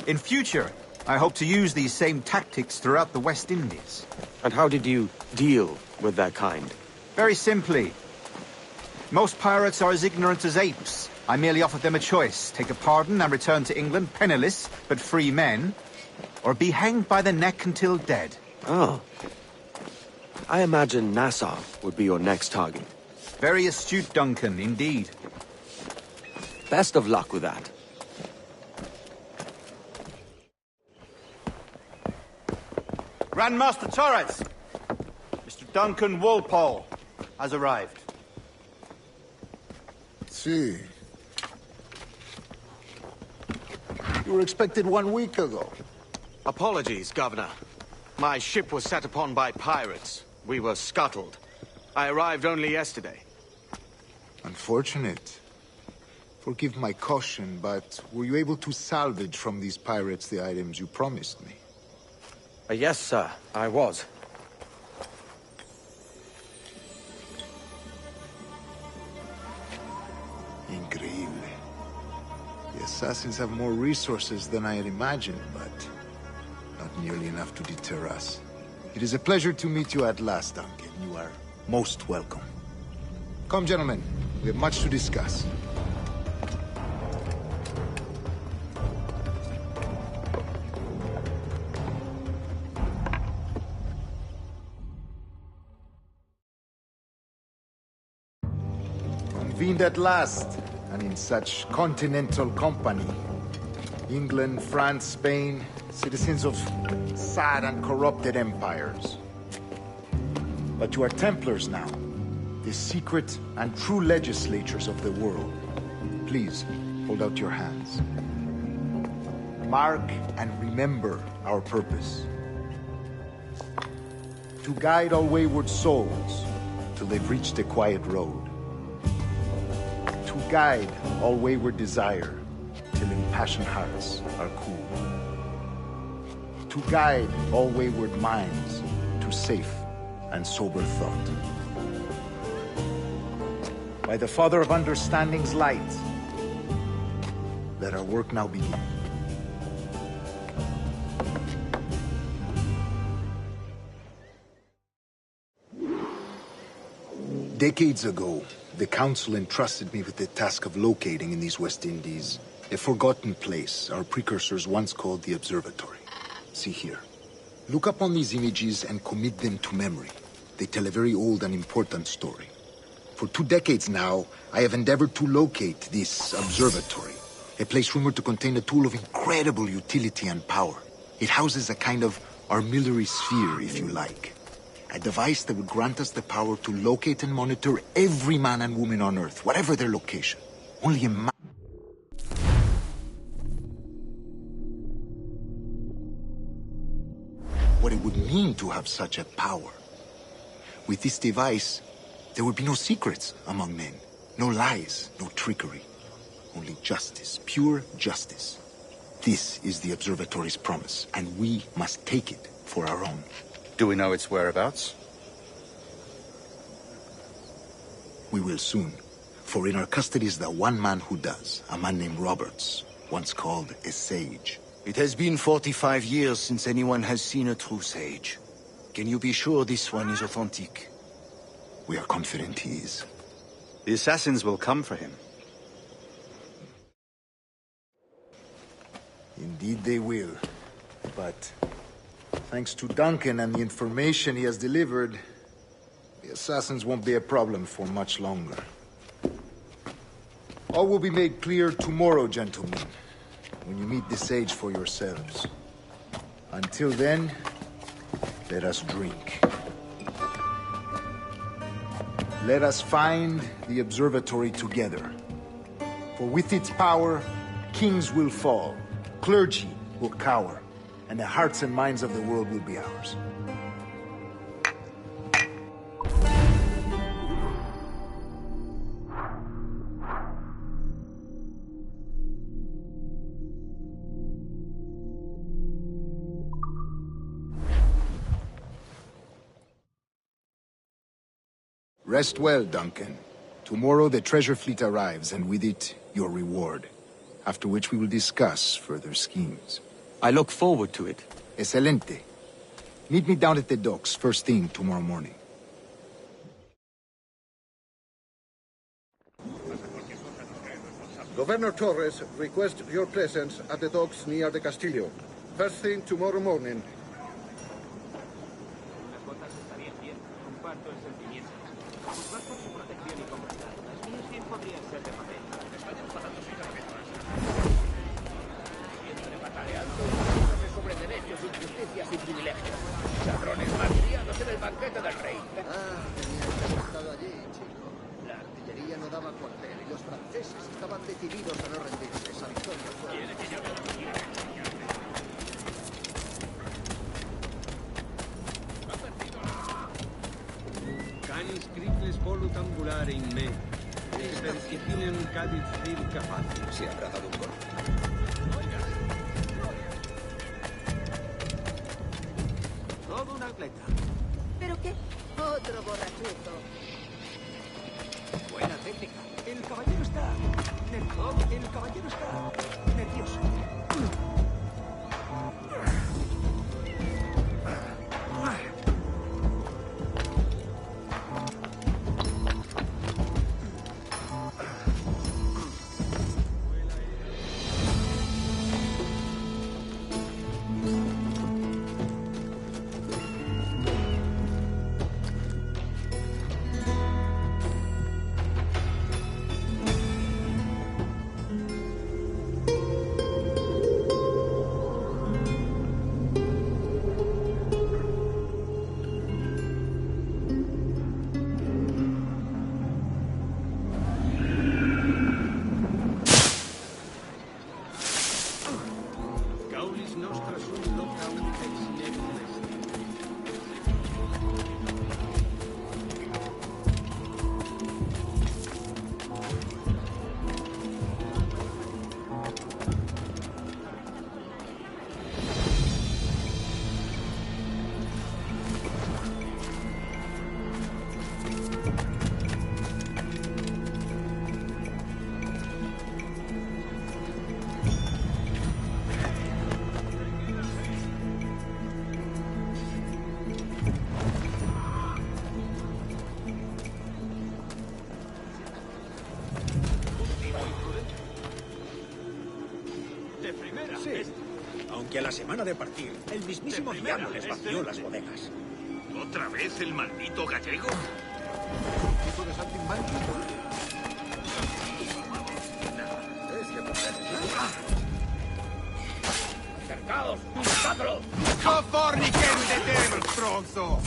In future, I hope to use these same tactics throughout the West Indies. And how did you deal with that kind? Very simply. Most pirates are as ignorant as apes. I merely offered them a choice. Take a pardon and return to England penniless, but free men, or be hanged by the neck until dead. Oh. I imagine Nassau would be your next target. Very astute, Duncan, indeed. Best of luck with that. Grandmaster Torres! Mr. Duncan Walpole has arrived. See. You were expected 1 week ago. Apologies, Governor. My ship was set upon by pirates. We were scuttled. I arrived only yesterday. Unfortunate. Forgive my caution, but were you able to salvage from these pirates the items you promised me? Yes, sir, I was. Increíble. The assassins have more resources than I had imagined, but not nearly enough to deter us. It is a pleasure to meet you at last, Duncan. You are most welcome. Come, gentlemen. We have much to discuss. Convened at last, and in such continental company. England, France, Spain, citizens of sad and corrupted empires. But you are Templars now. the secret and true legislatures of the world. Please, hold out your hands. Mark and remember our purpose. To guide all wayward souls till they've reached the quiet road. To guide all wayward desire till impassioned hearts are cool. To guide all wayward minds to safe and sober thought. By the Father of Understanding's light, let our work now begin. Decades ago, the Council entrusted me with the task of locating in these West Indies a forgotten place our precursors once called the Observatory. See here. Look upon these images and commit them to memory. They tell a very old and important story. For 2 decades now, I have endeavored to locate this observatory, a place rumored to contain a tool of incredible utility and power. It houses a kind of armillary sphere, if you like. A device that would grant us the power to locate and monitor every man and woman on Earth, whatever their location. Only a what it would mean to have such a power. With this device, there would be no secrets among men, no lies, no trickery, only justice, pure justice. This is the Observatory's promise, and we must take it for our own. Do we know its whereabouts? We will soon, for in our custody is the one man who does, a man named Roberts, once called a sage. It has been 45 years since anyone has seen a true sage. Can you be sure this one is authentic? We are confident he is. The assassins will come for him. Indeed they will. But thanks to Duncan and the information he has delivered, the assassins won't be a problem for much longer. All will be made clear tomorrow, gentlemen, when you meet the sage for yourselves. Until then, let us drink. Let us find the observatory together. For with its power, kings will fall, clergy will cower, and the hearts and minds of the world will be ours. Rest well, Duncan. Tomorrow the treasure fleet arrives, and with it, your reward. After which we will discuss further schemes. I look forward to it. Excelente. Meet me down at the docks first thing tomorrow morning. Governor Torres requests your presence at the docks near the Castillo. First thing tomorrow morning. Ladrones malcriados en el banquete del rey. Tenías estado allí, chico. La artillería no daba cuartel y los franceses estaban decididos a no rendirse. Esa victoria fue... Canis criples volut ambulare in me. Percipinem cadit circa fácil. Se habrá dado un golpe. Todo un atleta. ¿Pero qué? Otro borrachuzo. Buena técnica. El caballero está... El caballero está... nervioso. nostra sunt loca unica ex nebula est. Aunque a la semana de partir, el mismísimo diablo les vació las bodegas. ¿Otra vez el maldito gallego? ¿Tipo de saltimbanqui? ¡Acercados! ¡Matadlo! ¡No forniquem de devil, stronzo!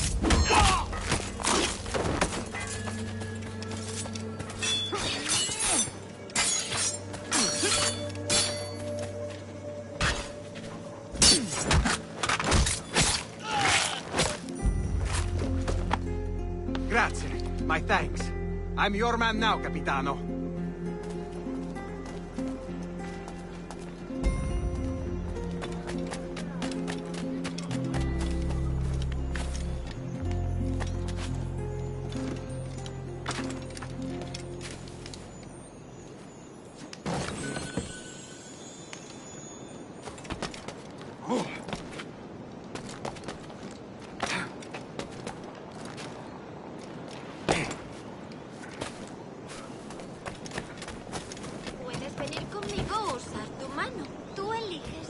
Grazie. My thanks. I'm your man now, Capitano. Puedes venir conmigo o usar tu mano. Tú eliges.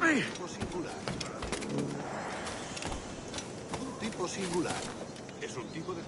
Un tipo singular. Un tipo singular. Es un tipo de...